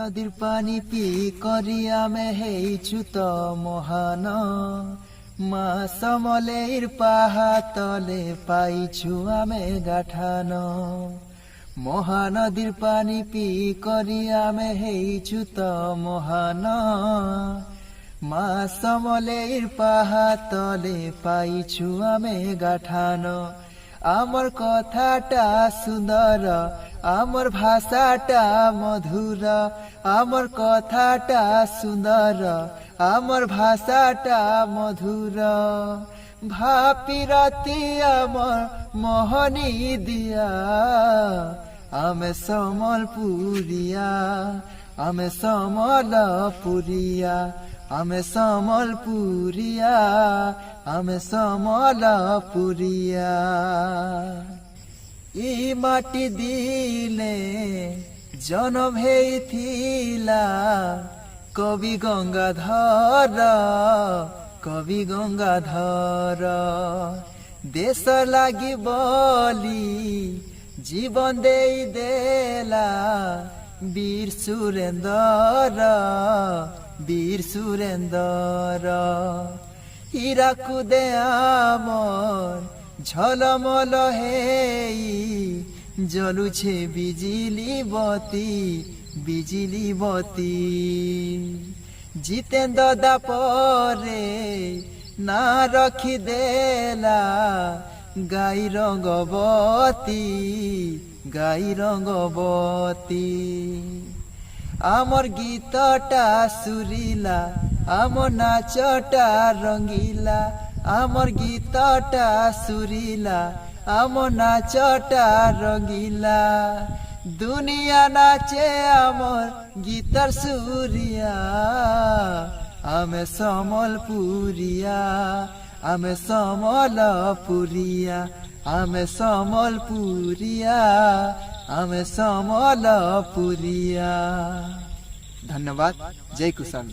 নদীর পানি পি করি আমি হেইছু তো মহান মা সমলের পাহাতলে পাইছু আমি গাঠান মহানদীর পানি পি করি আমি হেইছু তো মহান মা সমলের পাহাতলে পাইছু আমি গাঠান আমার কথাটা সুন্দর আমার ভাষাটা মধুর আমার কথাটা সুন্দর আমার ভাষাটা মধুর ভাপি রাতি আমার মোহনী দিয়া আমি সমলপুরিয়া আমি সমলপুরিয়া আমি সমলপুরিয়া আমি সমলপুরিয়া ই মাটি দিলে জনম হেইথিলা কবি গঙ্গাধর দেশ লাগি বলি জীবন দেই দেলা বীর সুরেন্দর হীরাকু দে আমর ঝলমল হেই জলুছে বিজিলি বতী জিতেন্দ্র দা পরে না রখি দেলা গাই রঙ্গবতী আমার গীতটা সুরিলা আমার নাচটা রঙ্গিলা আমার গীতটা সুরিলা আমার নাচটা রঙ্গিলা দুনিয়া নাচে আমার গীতার সুরিয়া আমি সমলপুরিয়া আমি সমলপুরিয়া আমি সমলপুরিয়া আমি সমলপুরিয়া। ধন্যবাদ। জয় কুশল।